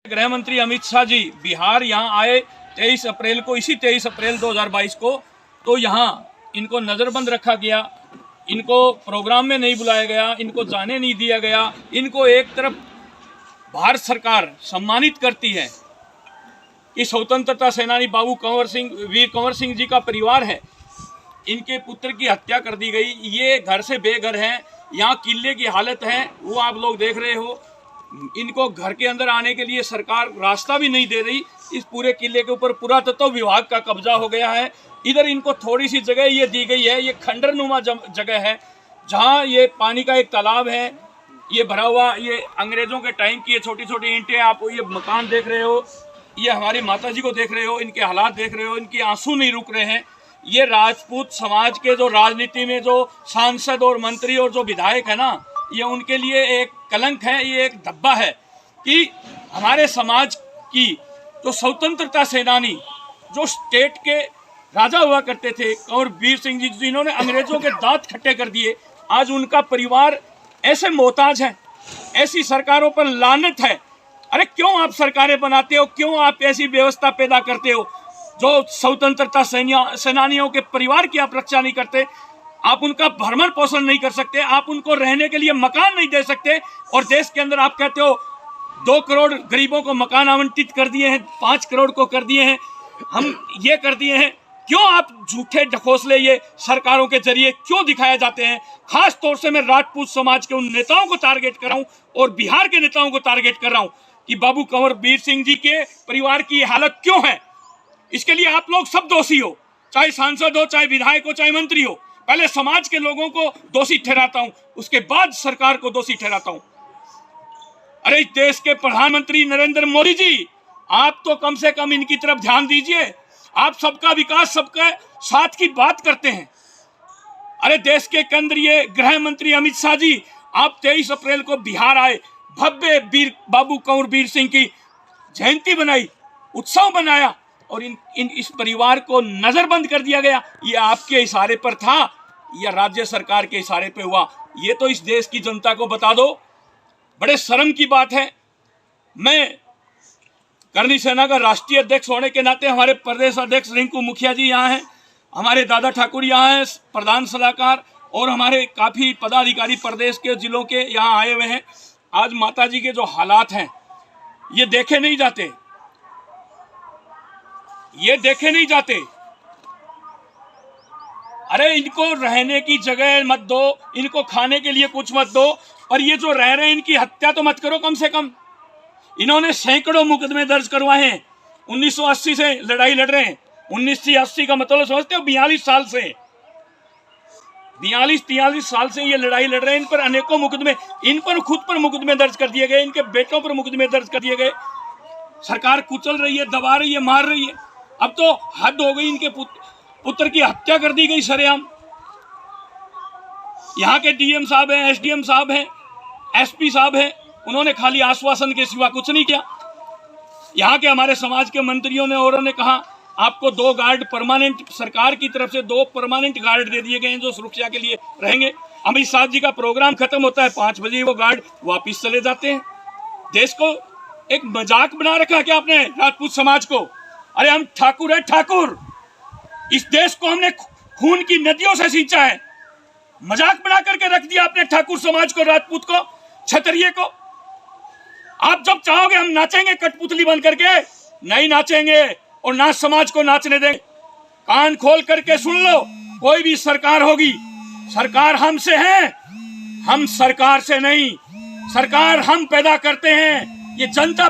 गृह मंत्री अमित शाह जी बिहार यहाँ आए 23 अप्रैल को, इसी 23 अप्रैल 2022 को। तो यहाँ इनको नज़रबंद रखा गया, इनको प्रोग्राम में नहीं बुलाया गया, इनको जाने नहीं दिया गया। इनको एक तरफ भारत सरकार सम्मानित करती है कि स्वतंत्रता सेनानी बाबू कंवर सिंह, वीर कंवर सिंह जी का परिवार है, इनके पुत्र की हत्या कर दी गई, ये घर से बेघर हैं, यहाँ किले की हालत है वो आप लोग देख रहे हो। इनको घर के अंदर आने के लिए सरकार रास्ता भी नहीं दे रही। इस पूरे किले के ऊपर पुरातत्व विभाग का कब्जा हो गया है। इधर इनको थोड़ी सी जगह ये दी गई है, ये खंडरनुमा जगह है जहाँ ये पानी का एक तालाब है, ये भरा हुआ, ये अंग्रेजों के टाइम की ये छोटी छोटी ईंटें, आप ये मकान देख रहे हो, ये हमारी माता जी को देख रहे हो, इनके हालात देख रहे हो, इनके आंसू नहीं रुक रहे हैं। ये राजपूत समाज के जो राजनीति में जो सांसद और मंत्री और जो विधायक है ना, ये उनके लिए एक कलंक है, ये एक धब्बा है कि हमारे समाज की जो स्वतंत्रता सेनानी, जो स्टेट के राजा हुआ करते थे, कंवर वीर सिंह जी, जिन्होंने अंग्रेजों के दांत खट्टे कर दिए, आज उनका परिवार ऐसे मोहताज है। ऐसी सरकारों पर लानत है। अरे क्यों आप सरकारें बनाते हो, क्यों आप ऐसी व्यवस्था पैदा करते हो जो स्वतंत्रता सेनानियों के परिवार की आप रक्षा नहीं करते, आप उनका भरण पोषण नहीं कर सकते, आप उनको रहने के लिए मकान नहीं दे सकते। और देश के अंदर आप कहते हो 2 करोड़ गरीबों को मकान आवंटित कर दिए हैं, 5 करोड़ को कर दिए हैं, हम ये कर दिए हैं। क्यों आप झूठे ढकोसले ये सरकारों के जरिए क्यों दिखाए जाते हैं? खास तौर से मैं राजपूत समाज के उन नेताओं को टारगेट कर रहा हूं और बिहार के नेताओं को टारगेट कर रहा हूं कि बाबू कंवर वीर सिंह जी के परिवार की हालत क्यों है। इसके लिए आप लोग सब दोषी हो, चाहे सांसद हो, चाहे विधायक हो, चाहे मंत्री हो। पहले समाज के लोगों को दोषी ठहराता हूं, उसके बाद सरकार को दोषी ठहराता हूं। अरे देश के प्रधानमंत्री नरेंद्र मोदी जी, आप तो कम से कम इनकी तरफ ध्यान दीजिए। आप सबका विकास, सबका साथ की बात करते हैं। अरे देश के केंद्रीय गृह मंत्री अमित शाह जी, आप 23 अप्रैल को बिहार आए, भव्य वीर बाबू कंवर वीर सिंह की जयंती बनाई, उत्सव बनाया और इस परिवार को नजरबंद कर दिया गया। ये आपके इशारे पर था या राज्य सरकार के इशारे पे हुआ? ये तो इस देश की जनता को बता दो। बड़े शर्म की बात है। मैं करनी सेना का राष्ट्रीय अध्यक्ष होने के नाते, हमारे प्रदेश अध्यक्ष रिंकू मुखिया जी यहाँ हैं, हमारे दादा ठाकुर यहाँ हैं, प्रधान सलाहकार, और हमारे काफ़ी पदाधिकारी प्रदेश के जिलों के यहाँ आए हुए हैं। आज माता जी के जो हालात हैं ये देखे नहीं जाते, ये देखे नहीं जाते। अरे इनको रहने की जगह मत दो, इनको खाने के लिए कुछ मत दो, और ये जो रह रहे हैं इनकी हत्या तो मत करो कम से कम। इन्होंने सैकड़ों मुकदमे दर्ज करवाए हैं, 1980 से लड़ाई लड़ रहे हैं। 1980 का मतलब समझते हो? 42 साल से, 42-43 साल से ये लड़ाई लड़ रहे हैं। इन पर अनेकों मुकदमे, इन पर खुद पर मुकदमे दर्ज कर दिए गए, इनके बेटों पर मुकदमे दर्ज कर दिए गए। सरकार कुचल रही है, दबा रही है, मार रही है। अब तो हद हो गई, इनके पुत्र की हत्या कर दी गई सरेआम। यहाँ के डीएम साहब हैं, एसडीएम साहब हैं, एसपी साहब हैं, उन्होंने खाली आश्वासन के सिवा कुछ नहीं किया। यहाँ के हमारे समाज के मंत्रियों ने और ने कहा आपको 2 गार्ड परमानेंट, सरकार की तरफ से 2 परमानेंट गार्ड दे दिए गए हैं जो सुरक्षा के लिए रहेंगे। अमित शाह जी का प्रोग्राम खत्म होता है 5 बजे, वो गार्ड वापिस चले जाते हैं। देश को एक मजाक बना रखा क्या आपने राजपूत समाज को? अरे हम ठाकुर है, ठाकुर। इस देश को हमने खून की नदियों से सींचा है। मजाक बना करके रख दिया आपने ठाकुर समाज को, राजपूत को, क्षत्रिय को। आप जब चाहोगे हम नाचेंगे कठपुतली बन करके? नहीं नाचेंगे और ना समाज को नाचने देंगे। कान खोल करके सुन लो, कोई भी सरकार होगी, सरकार हमसे है, हम सरकार से नहीं। सरकार हम पैदा करते हैं, ये जनता